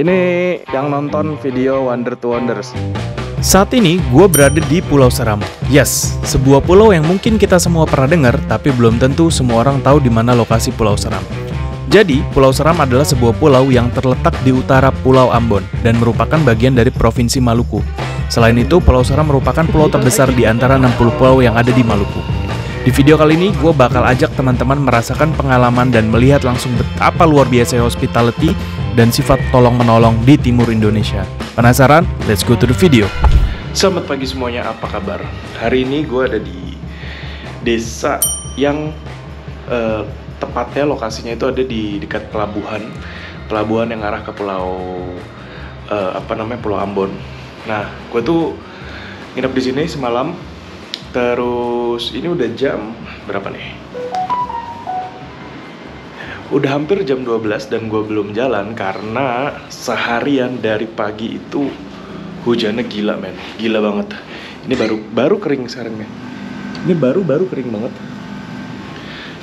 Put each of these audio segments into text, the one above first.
Ini yang nonton video Wonder to Wonders. Saat ini gue berada di Pulau Seram. Yes, sebuah pulau yang mungkin kita semua pernah dengar, tapi belum tentu semua orang tahu di mana lokasi Pulau Seram. Jadi, Pulau Seram adalah sebuah pulau yang terletak di utara Pulau Ambon dan merupakan bagian dari Provinsi Maluku. Selain itu, Pulau Seram merupakan pulau terbesar di antara 60 pulau yang ada di Maluku. Di video kali ini, gue bakal ajak teman-teman merasakan pengalaman dan melihat langsung betapa luar biasa hospitality dan sifat tolong-menolong di timur Indonesia. Penasaran? Let's go to the video. Selamat pagi semuanya, apa kabar? Hari ini gue ada di desa yang tepatnya lokasinya itu ada di dekat pelabuhan yang arah ke pulau Pulau Ambon. Nah, gue tuh nginep di sini semalam. Terus ini udah jam berapa nih? Udah hampir jam 12 dan gue belum jalan karena seharian dari pagi itu hujannya gila, men. Gila banget. Ini baru kering sekarang, men. Ini baru kering banget.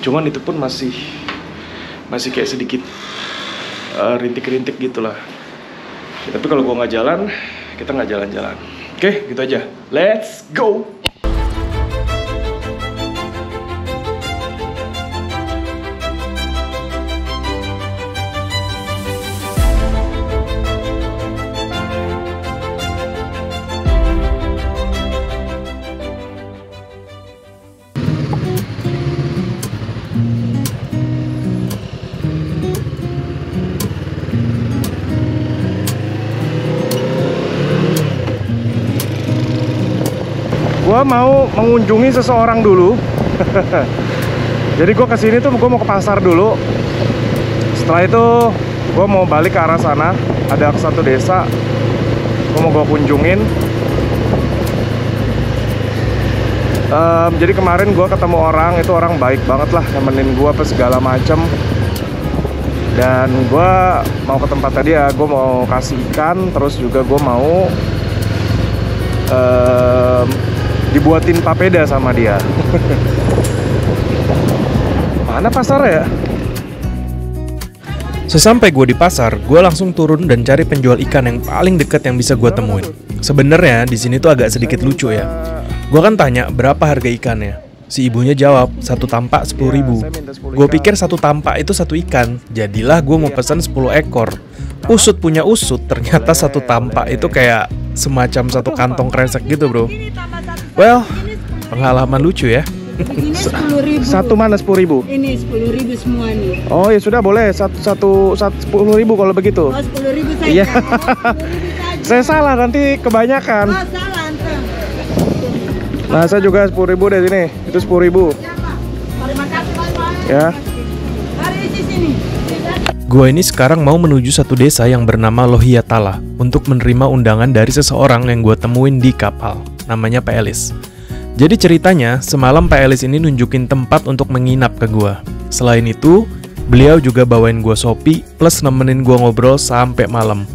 Cuman itu pun masih kayak sedikit rintik-rintik gitulah. Ya, tapi kalau gue nggak jalan, kita nggak jalan-jalan. Oke, gitu aja. Let's go. Gue mau mengunjungi seseorang dulu. Jadi gue kesini tuh gue mau ke pasar dulu. Setelah itu gue mau balik ke arah sana. Ada satu desa gue mau kunjungin. Jadi kemarin gue ketemu orang, itu orang baik banget lah, nemenin gue apa segala macem. Dan gue mau ke tempatnya dia, gue mau kasih ikan, terus juga gue mau dibuatin papeda sama dia. Mana pasar ya? Sesampai gue di pasar, gue langsung turun dan cari penjual ikan yang paling deket yang bisa gue temuin. Sebenarnya di sini tuh agak sedikit lucu ya. Gue kan tanya berapa harga ikannya. Si ibunya jawab, satu tampak 10.000. Gue pikir satu tampak itu satu ikan. Jadilah gue mau pesan 10 ekor. Usut punya usut, ternyata satu tampak itu kayak semacam satu kantong kresek gitu, bro. Well, pengalaman lucu ya. Ini 10.000. Satu mana 10.000? Ini 10.000 semua nih. Oh ya sudah, boleh satu 10.000 kalau begitu. Oh, 10.000 saja. Iya. Oh, 10.000 saja. Saya salah, nanti kebanyakan. Oh, salah antum. Nah, saya juga 10.000 deh sini. Itu 10.000. Ya, Pak. Terima kasih, Pak. Ya. Mari di sini. Gue ini sekarang mau menuju satu desa yang bernama Lohiatala untuk menerima undangan dari seseorang yang gue temuin di kapal. Namanya Pak Elis. Jadi ceritanya, semalam Pak Elis ini nunjukin tempat untuk menginap ke gue. Selain itu, beliau juga bawain gue Shopee plus nemenin gue ngobrol sampai malam.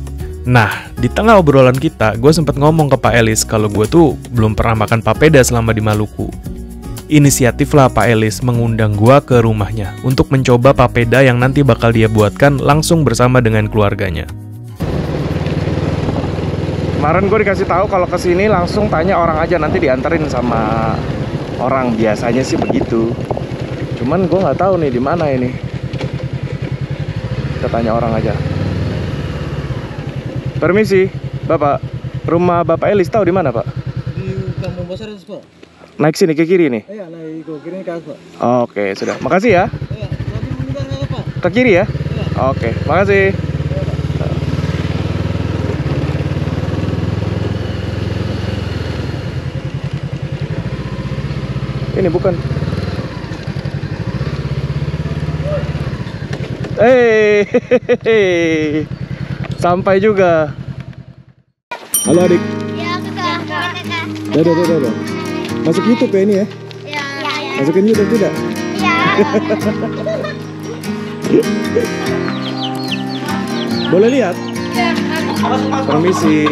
Nah, di tengah obrolan kita, gue sempat ngomong ke Pak Elis kalau gue tuh belum pernah makan papeda selama di Maluku. Inisiatiflah Pak Elis mengundang gue ke rumahnya untuk mencoba papeda yang nanti bakal dia buatkan langsung bersama dengan keluarganya. Kemarin gue dikasih tahu kalau kesini langsung tanya orang aja, nanti dianterin sama orang. Biasanya sih begitu. Cuman gue nggak tahu nih di mana ini. Kita tanya orang aja. Permisi, Bapak. Rumah Bapak Elis tahu di mana, Pak? Di Kampung Besar itu, Pak. Naik sini ke kiri nih. Iya, naik ke kiri ke atas, Pak. Oke, sudah. Makasih ya. Iya, tadi meninggal nggak, Pak? Ke kiri ya? Iya. Oke, makasih. Ini bukan. Sampai juga. Halo adik. Ya, kakak. Dadah. Masuk YouTube ya ini ya? Ya. Masukin YouTube tidak? Ya. Boleh lihat? Permisi.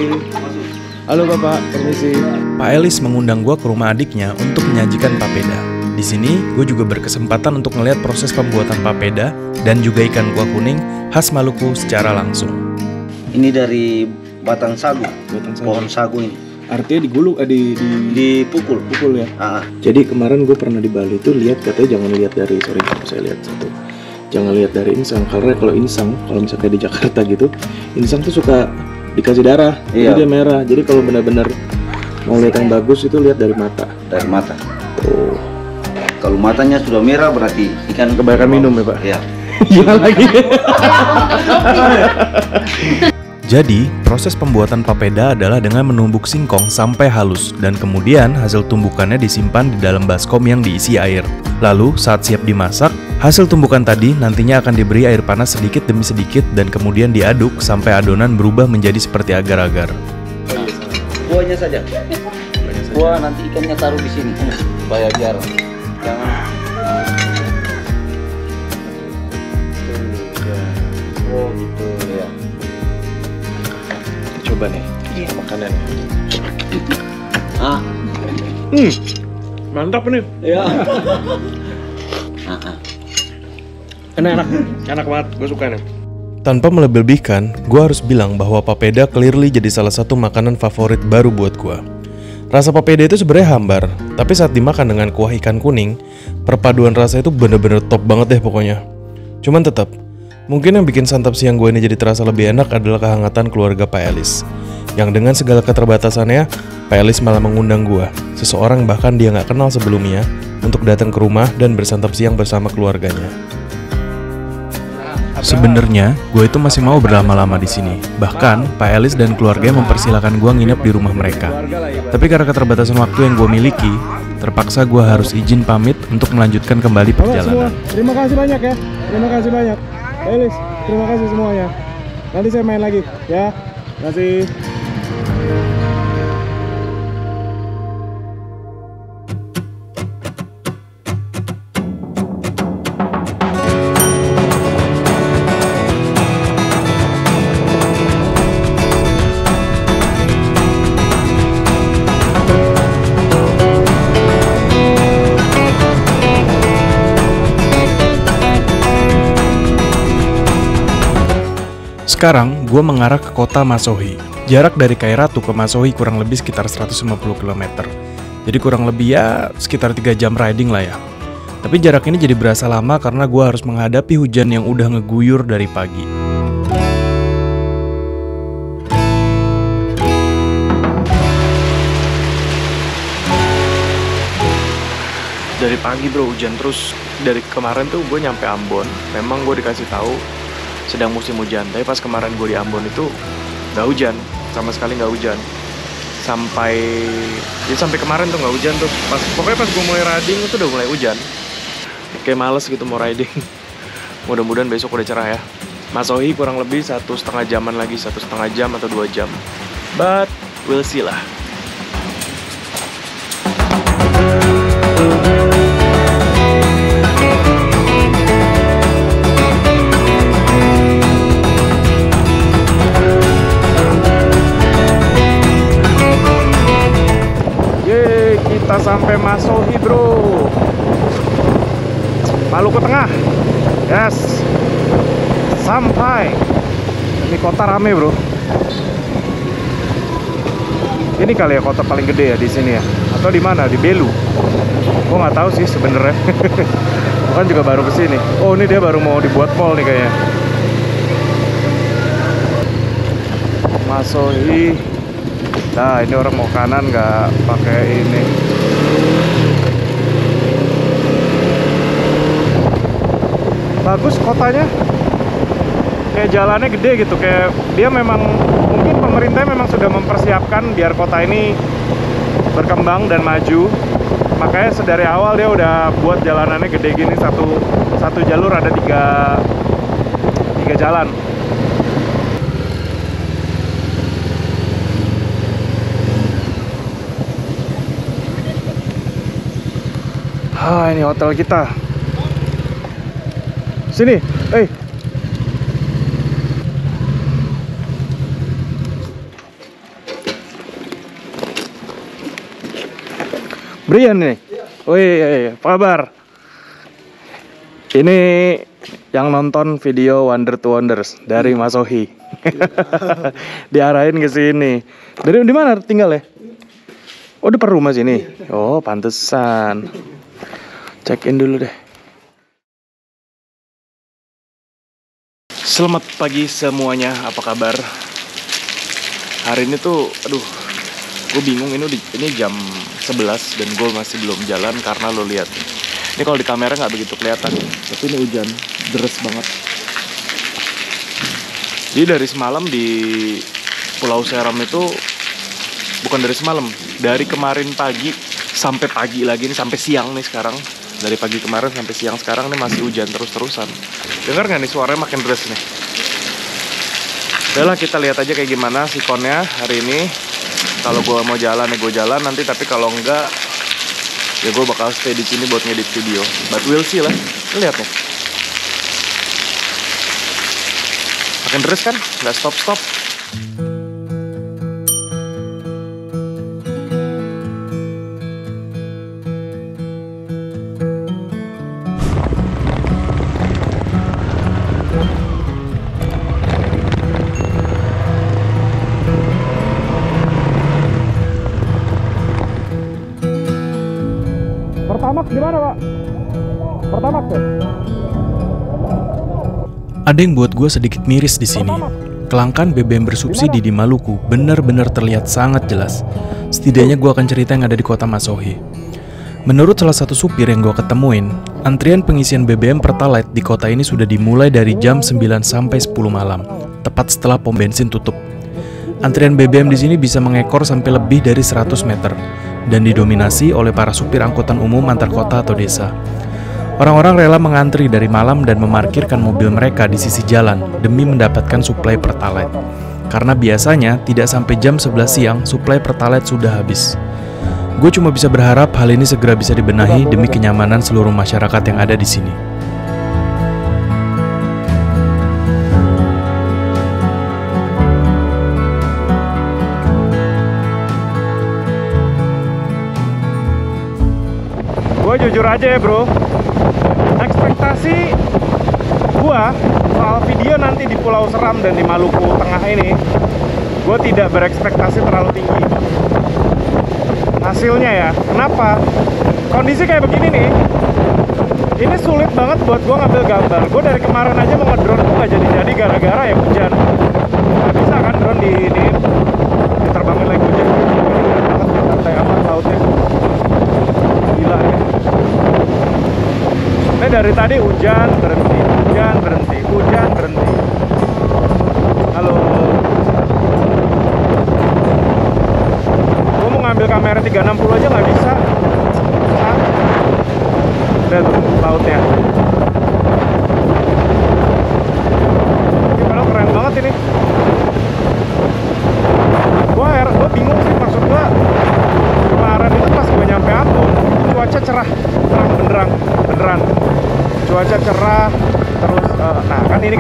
Halo Bapak, permisi. Pak Elis mengundang gue ke rumah adiknya untuk menyajikan papeda. Di sini, gue juga berkesempatan untuk melihat proses pembuatan papeda dan juga ikan kuah kuning khas Maluku secara langsung. Ini dari batang sagu, Batang sagu. pohon sagu ini. Artinya digulung, Dipukul. pukul ya. Jadi kemarin gue pernah di Bali tuh lihat, katanya jangan lihat dari, saya lihat satu, jangan lihat dari insang, karena kalau insang, kalau misalnya di Jakarta gitu, insang tuh suka dikasih darah, Iya. jadi dia merah. Jadi kalau benar-benar mau lihat yang bagus itu lihat dari mata. Dari mata. Oh, Kalau matanya sudah merah berarti ikan kebanyakan minum ya Pak? Iya. Iya lagi. Jadi, proses pembuatan papeda adalah dengan menumbuk singkong sampai halus dan kemudian hasil tumbukannya disimpan di dalam baskom yang diisi air. Lalu, saat siap dimasak, hasil tumbukan tadi nantinya akan diberi air panas sedikit demi sedikit dan kemudian diaduk sampai adonan berubah menjadi seperti agar-agar. Kuahnya saja. Kuah nanti ikannya taruh di sini supaya biar jangan. Oh gitu ya. Coba nih, makanan. Mantap nih. Ya. Enak banget, gue suka nih. Tanpa melebih-lebihkan, gue harus bilang bahwa papeda clearly jadi salah satu makanan favorit baru buat gue. Rasa papeda itu sebenarnya hambar, tapi saat dimakan dengan kuah ikan kuning, perpaduan rasa itu bener-bener top banget deh pokoknya. Cuman tetap, mungkin yang bikin santap siang gue ini jadi terasa lebih enak adalah kehangatan keluarga Pak Elis. Yang dengan segala keterbatasannya, Pak Elis malah mengundang gue, seseorang bahkan dia nggak kenal sebelumnya, untuk datang ke rumah dan bersantap siang bersama keluarganya. Sebenarnya, gue itu masih mau berlama-lama di sini. Bahkan, Pak Elis dan keluarga mempersilahkan gue nginep di rumah mereka. Tapi karena keterbatasan waktu yang gue miliki, terpaksa gue harus izin pamit untuk melanjutkan kembali perjalanan. Terima kasih banyak ya. Terima kasih banyak. Elis, terima kasih semuanya. Nanti saya main lagi ya. Terima kasih. Sekarang, gue mengarah ke kota Masohi. Jarak dari Kairatu ke Masohi kurang lebih sekitar 150 km. Jadi kurang lebih ya sekitar 3 jam riding lah ya. Tapi jarak ini jadi berasa lama karena gue harus menghadapi hujan yang udah ngeguyur dari pagi. Dari pagi bro hujan terus. Dari kemarin tuh gue nyampe Ambon. Memang gue dikasih tahu sedang musim hujan, tapi pas kemarin gue di Ambon itu nggak hujan, sama sekali nggak hujan. Sampai kemarin tuh nggak hujan tuh. Pokoknya pas gue mulai riding itu udah mulai hujan. Kayak males gitu mau riding. Mudah-mudahan besok udah cerah ya. Masohi kurang lebih 1,5 jaman lagi, 1,5 jam atau 2 jam. But we'll see lah. Kita sampai Masohi bro, Maluku Tengah. Yes, sampai. Ini kota rame bro. Ini kali ya kota paling gede ya di sini ya, atau di mana? Di Belu? Gue nggak tahu sih sebenarnya. Bukan juga baru kesini. Oh ini dia baru mau dibuat mall nih kayaknya. Masohi. Nah ini orang mau kanan nggak pakai ini. Bagus kotanya, kayak jalannya gede gitu, kayak dia memang mungkin pemerintah memang sudah mempersiapkan biar kota ini berkembang dan maju. Makanya sedari awal dia udah buat jalanannya gede gini, satu jalur ada tiga jalan. Ini hotel kita. Sini, Brian nih. Oh iya, apa kabar? Ini yang nonton video Wonder to Wonders dari Mas Ohi. Diarahin ke sini. Dari di mana tinggal ya? Oh, depan rumah sini. Oh, pantesan. Check in dulu deh. Selamat pagi semuanya, apa kabar? Hari ini tuh, aduh, gue bingung ini jam 11 dan gue masih belum jalan karena lo lihat. Ini kalau di kamera nggak begitu kelihatan, tapi ini hujan, deras banget. Jadi dari semalam di Pulau Seram itu, bukan dari semalam, dari kemarin pagi sampai pagi lagi nih, sampai siang nih sekarang. Dari pagi kemarin sampai siang sekarang nih masih hujan terus-terusan. Dengar nggak nih suaranya makin deras nih? Udahlah, kita lihat aja kayak gimana sikonnya hari ini. Kalau gue mau jalan ya gue jalan nanti, tapi kalau enggak ya gue bakal stay di sini buat ngedit video. But we'll see lah. Lihat nih. Makin deras kan? Nggak stop-stop. Pertamax gimana, Pak? Pertamax ya? Ada yang buat gue sedikit miris di sini. Kelangkaan BBM bersubsidi di Maluku benar-benar terlihat sangat jelas. Setidaknya gue akan cerita yang ada di kota Mas Ohi. Menurut salah satu supir yang gue ketemuin, antrian pengisian BBM Pertalite di kota ini sudah dimulai dari jam 9 sampai 10 malam, tepat setelah pom bensin tutup. Antrian BBM di sini bisa mengekor sampai lebih dari 100 meter. Dan didominasi oleh para supir angkutan umum antar kota atau desa. Orang-orang rela mengantri dari malam dan memarkirkan mobil mereka di sisi jalan demi mendapatkan suplai Pertalite. Karena biasanya tidak sampai jam 11 siang suplai Pertalite sudah habis. Gue cuma bisa berharap hal ini segera bisa dibenahi demi kenyamanan seluruh masyarakat yang ada di sini. Gue jujur aja ya bro, ekspektasi gue soal video nanti di Pulau Seram dan di Maluku Tengah ini, gue tidak berekspektasi terlalu tinggi. Hasilnya ya, kenapa? Kondisi kayak begini nih, ini sulit banget buat gue ngambil gambar. Gue dari kemarin aja mau ngedrone tuh gak jadi-jadi gara-gara ya hujan. Gak bisa kan drone di ini, diterbangin lagi hujan. Kayak apa lautnya? Gila ya. Ini dari tadi hujan berhenti, hujan berhenti, hujan berhenti. Halo. Gue mau ngambil kamera 360 aja nggak bisa. Susah. Udah tuh lautnya. Ini padahal keren banget ini. Gue bingung sih, maksud gue kemarin itu pas gue nyampe Ambon cuaca cerah, terang beneran. Cuaca cerah, terus nah kan ini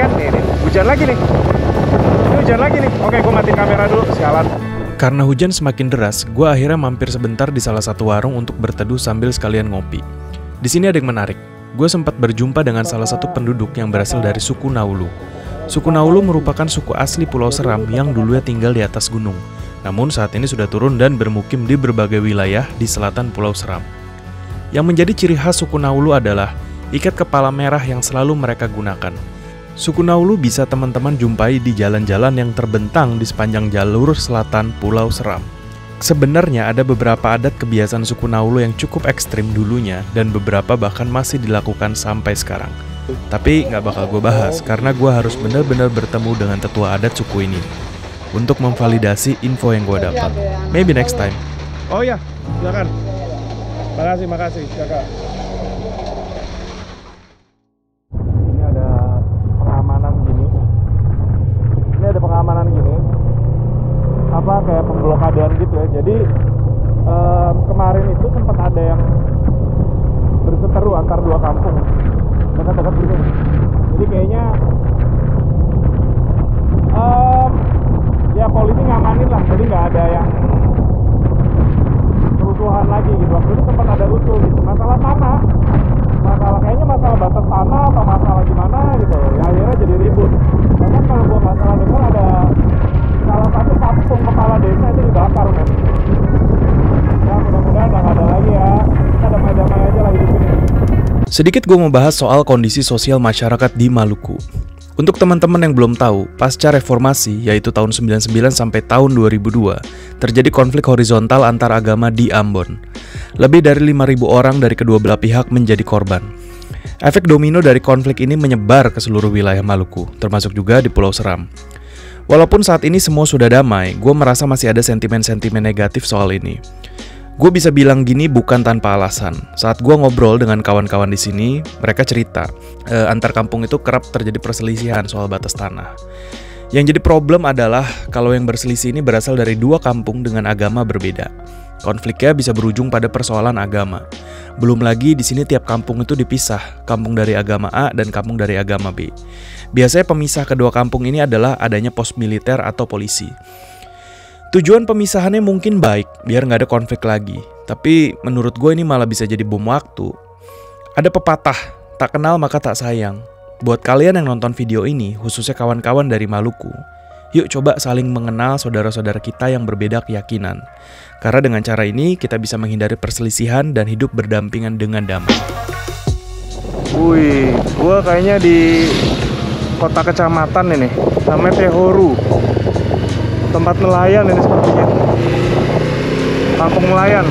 hujan lagi nih. Ini hujan lagi nih. Oke, gue matiin kamera dulu, sialan. Karena hujan semakin deras, gue akhirnya mampir sebentar di salah satu warung untuk berteduh sambil sekalian ngopi. Di sini ada yang menarik. Gue sempat berjumpa dengan salah satu penduduk yang berasal dari suku Naulu. Suku Naulu merupakan suku asli Pulau Seram yang dulunya tinggal di atas gunung. Namun saat ini sudah turun dan bermukim di berbagai wilayah di selatan Pulau Seram. Yang menjadi ciri khas suku Naulu adalah ikat kepala merah yang selalu mereka gunakan. Suku Naulu bisa teman-teman jumpai di jalan-jalan yang terbentang di sepanjang jalur selatan Pulau Seram. Sebenarnya ada beberapa adat kebiasaan suku Naulu yang cukup ekstrim dulunya dan beberapa bahkan masih dilakukan sampai sekarang. Tapi nggak bakal gue bahas karena gue harus benar-benar bertemu dengan tetua adat suku ini untuk memvalidasi info yang gue dapat. Maybe next time. Oh iya, silakan. Makasih, kakak. Ini ada pengamanan gini. Apa kayak pemblokadean gitu ya. Jadi kemarin itu sempat ada yang berseteru antar dua kampung dekat-dekat sini. Jadi kayaknya ya polisi ngamanin lah. Jadi nggak ada yang kerusuhan lagi gitu. Waktu itu sempat ada rusuh gitu. Masalah kayaknya masalah batas tanah atau masalah gimana gitu. Ya akhirnya jadi ribut. Bahkan kalau gua nggak salah dengar ada salah satu kampung kepala desa itu dibakar, men. Ya mudah-mudahan nggak ada lagi ya. Kita damai-damai aja lah hidup ini. Sedikit gue mau bahas soal kondisi sosial masyarakat di Maluku. Untuk teman-teman yang belum tahu, pasca reformasi, yaitu tahun 99 sampai tahun 2002, terjadi konflik horizontal antar agama di Ambon. Lebih dari 5.000 orang dari kedua belah pihak menjadi korban. Efek domino dari konflik ini menyebar ke seluruh wilayah Maluku, termasuk juga di Pulau Seram. Walaupun saat ini semua sudah damai, gue merasa masih ada sentimen-sentimen negatif soal ini. Gue bisa bilang gini bukan tanpa alasan. Saat gue ngobrol dengan kawan-kawan di sini, mereka cerita antar kampung itu kerap terjadi perselisihan soal batas tanah. Yang jadi problem adalah kalau yang berselisih ini berasal dari dua kampung dengan agama berbeda. Konfliknya bisa berujung pada persoalan agama. Belum lagi di sini tiap kampung itu dipisah, kampung dari agama A dan kampung dari agama B. Biasanya pemisah kedua kampung ini adalah adanya pos militer atau polisi. Tujuan pemisahannya mungkin baik, biar nggak ada konflik lagi. Tapi menurut gue ini malah bisa jadi bom waktu. Ada pepatah, tak kenal maka tak sayang. Buat kalian yang nonton video ini, khususnya kawan-kawan dari Maluku, yuk coba saling mengenal saudara-saudara kita yang berbeda keyakinan. Karena dengan cara ini, kita bisa menghindari perselisihan dan hidup berdampingan dengan damai. Wih, gue kayaknya di kota kecamatan ini, namanya Tehoru. Tempat nelayan ini sepertinya. Kampung nelayan.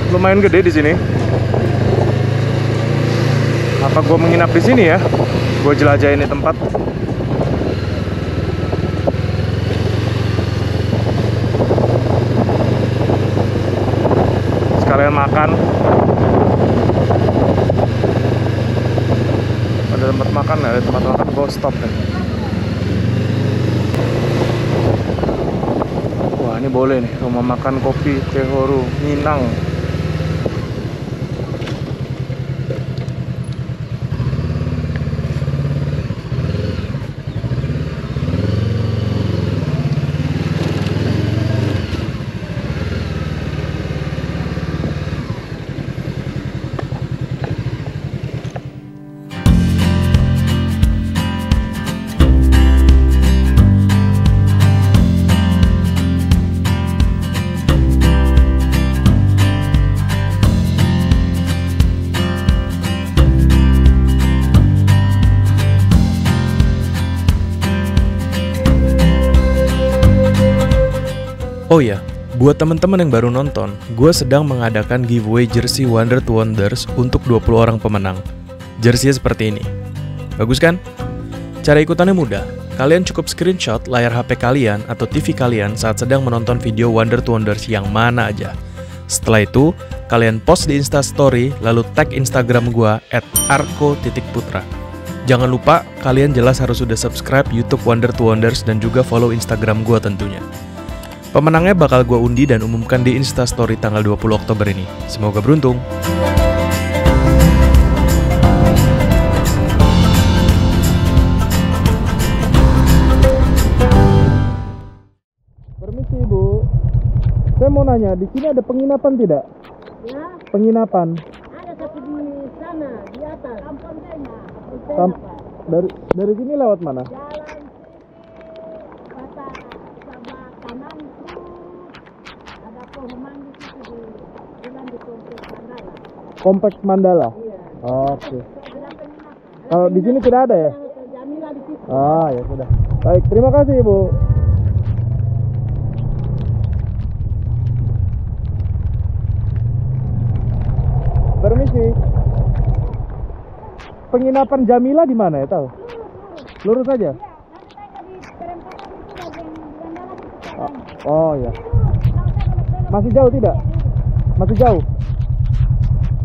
Lumayan gede di sini. Apa gue menginap di sini ya? Gue jelajah ini tempat. Sekalian makan. Ada tempat makan, ada tempat makan. Gue stop deh. Ini boleh nih, rumah makan kopi Tehoru Minang. Oh ya, buat teman-teman yang baru nonton, gue sedang mengadakan giveaway jersey Wonder to Wonders untuk 20 orang pemenang. Jersey seperti ini. Bagus kan? Cara ikutannya mudah. Kalian cukup screenshot layar HP kalian atau TV kalian saat sedang menonton video Wonder to Wonders yang mana aja. Setelah itu, kalian post di Instastory lalu tag Instagram gue @arko_putra. Jangan lupa, kalian jelas harus sudah subscribe YouTube Wonder to Wonders dan juga follow Instagram gue tentunya. Pemenangnya bakal gue undi dan umumkan di Instastory tanggal 20 Oktober ini. Semoga beruntung. Permisi Bu, saya mau nanya, di sini ada penginapan tidak? Ya, Penginapan. ada tapi di sana, di atas. Kampung Dari sini lewat mana? Jalan kata sama kanan itu ada pohon di situ di jalan di kompleks Mandala. Kompleks Mandala. Iya. Oke. Ada penginapan. Kalau di sini tidak ada ya? Jamila di situ. Ah, ya sudah. Baik, terima kasih Ibu. Permisi. Penginapan Jamila di mana ya, tahu? Lurus aja. Oh ya. Masih jauh tidak? Masih jauh.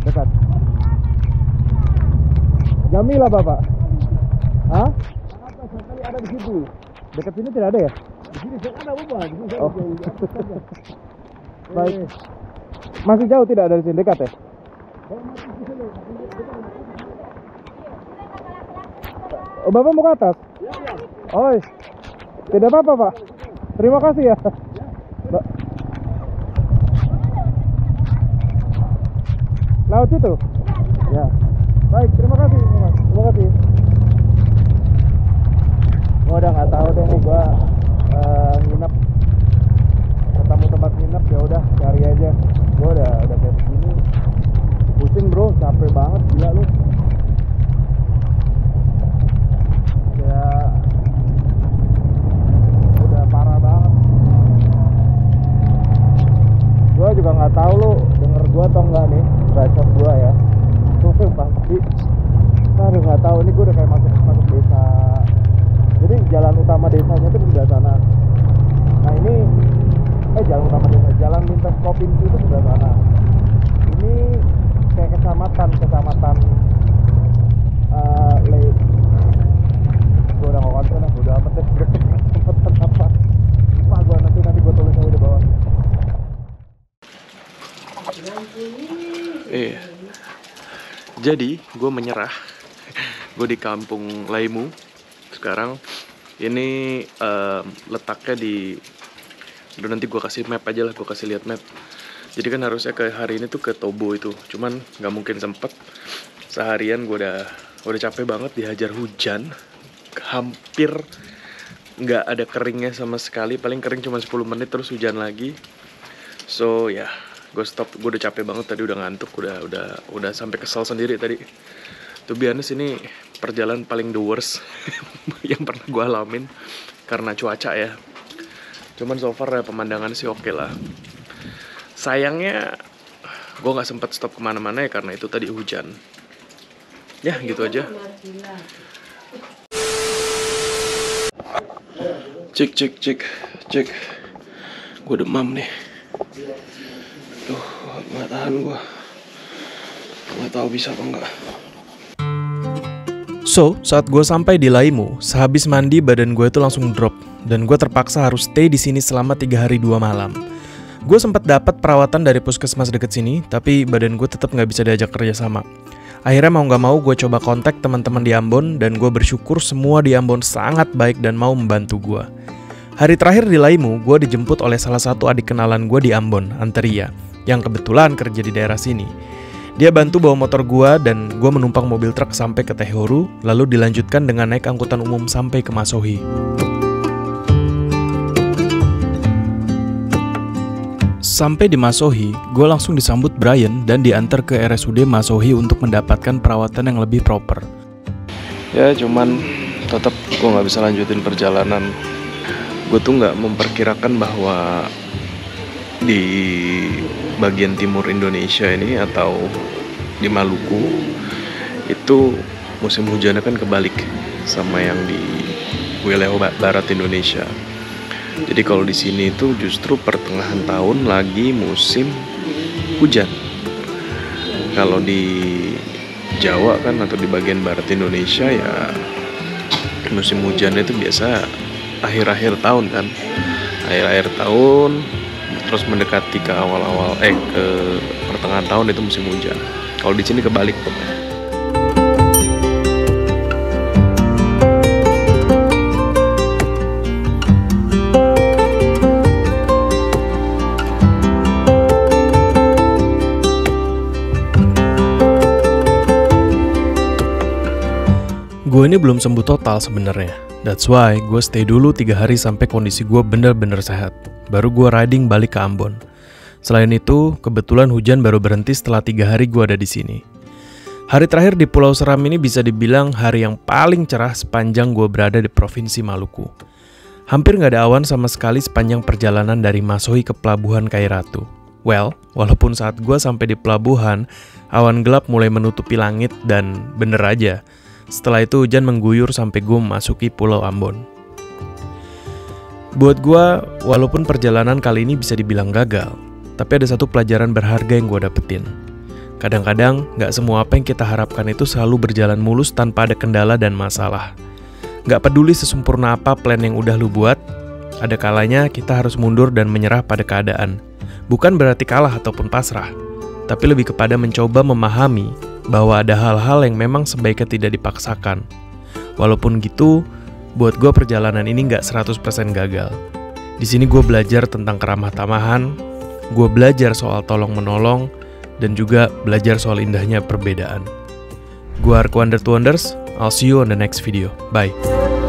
Dekat. Jamila Bapak. Hah? Ada di situ. Dekat sini tidak ada ya? Di sini ada Bapak. Oh. Baik. Masih jauh tidak dari sini, dekat ya? Oh, Bapak mau ke atas? Oh, tidak apa-apa Pak. Terima kasih ya. Laut situ? Ya, baik, terima kasih Mas. Terima kasih. Gua udah nggak tahu deh nih, gua nginep, ketemu tempat nginep ya udah cari aja. Gua udah kayak begini, pusing bro, capek banget, gila lu. Kayak udah parah banget. Gua juga nggak tahu lu denger gua atau enggak nih, bacot gua ya. Pasti, aduh nggak tahu, ini gue udah kayak masuk desa. Jadi jalan utama desanya itu di sebelah sana. Nah ini, jalan utama desa, jalan lintas provinsi itu sebelah sana. Ini kayak kecamatan gue udah nggak konsen, udah amat deh. Kecamatan apa? Lupa gue, nanti gue tulis aja di bawah. Jadi gue menyerah. Gue di kampung Laimu sekarang. Ini letaknya di, udah nanti gue kasih map aja lah, gue kasih lihat map. Jadi kan harusnya ke hari ini tuh ke Tobo itu, cuman nggak mungkin sempet. Seharian gue udah capek banget, dihajar hujan, hampir nggak ada keringnya sama sekali. Paling kering cuma 10 menit terus hujan lagi. So ya, gue stop. Gue udah capek banget tadi, udah ngantuk, udah sampai kesel sendiri tadi. To be honest, ini perjalanan paling the worst yang pernah gue alamin karena cuaca ya. Cuman so far ya pemandangan sih oke lah. Sayangnya gue nggak sempet stop kemana-mana ya karena itu tadi hujan. Ya gitu aja. Cek. Gue demam nih. Duh, nggak tahan gue. Nggak tahu bisa apa enggak. So, saat gue sampai di Laimu, sehabis mandi badan gue itu langsung drop dan gue terpaksa harus stay di sini selama 3 hari 2 malam. Gue sempat dapat perawatan dari puskesmas deket sini, tapi badan gue tetap nggak bisa diajak kerja sama. Akhirnya mau nggak mau gue coba kontak teman-teman di Ambon dan gue bersyukur semua di Ambon sangat baik dan mau membantu gue. Hari terakhir di Laimu, gue dijemput oleh salah satu adik kenalan gue di Ambon, Anteria, yang kebetulan kerja di daerah sini. Dia bantu bawa motor gua dan gua menumpang mobil truk sampai ke Tehoru, lalu dilanjutkan dengan naik angkutan umum sampai ke Masohi. Sampai di Masohi, gua langsung disambut Brian dan diantar ke RSUD Masohi untuk mendapatkan perawatan yang lebih proper. Ya cuman tetap gua nggak bisa lanjutin perjalanan. Gue tuh nggak memperkirakan bahwa di bagian timur Indonesia ini atau di Maluku itu musim hujannya kan kebalik sama yang di wilayah barat Indonesia. Jadi kalau di sini itu justru pertengahan tahun lagi musim hujan. Kalau di Jawa kan atau di bagian barat Indonesia ya musim hujan itu biasa akhir-akhir tahun kan. Akhir-akhir tahun terus mendekati ke awal-awal ke pertengahan tahun itu musim hujan. Kalau di sini kebalik pokoknya. Gue ini belum sembuh total sebenarnya. That's why gue stay dulu 3 hari sampai kondisi gue bener-bener sehat. Baru gue riding balik ke Ambon. Selain itu, kebetulan hujan baru berhenti setelah 3 hari gue ada di sini. Hari terakhir di Pulau Seram ini bisa dibilang hari yang paling cerah sepanjang gue berada di Provinsi Maluku. Hampir nggak ada awan sama sekali sepanjang perjalanan dari Masohi ke Pelabuhan Kairatu. Well, walaupun saat gue sampai di pelabuhan, awan gelap mulai menutupi langit dan bener aja. Setelah itu hujan mengguyur sampai gue memasuki Pulau Ambon. Buat gue, walaupun perjalanan kali ini bisa dibilang gagal, tapi ada satu pelajaran berharga yang gue dapetin. Kadang-kadang, gak semua apa yang kita harapkan itu selalu berjalan mulus tanpa ada kendala dan masalah. Gak peduli sesempurna apa plan yang udah lu buat, ada kalanya kita harus mundur dan menyerah pada keadaan. Bukan berarti kalah ataupun pasrah, tapi lebih kepada mencoba memahami bahwa ada hal-hal yang memang sebaiknya tidak dipaksakan. Walaupun gitu, buat gue perjalanan ini nggak 100% gagal. Di sini gue belajar tentang keramah tamahan, gue belajar soal tolong menolong, dan juga belajar soal indahnya perbedaan. Gua Arko Wonder to Wonders, I'll see you on the next video. Bye.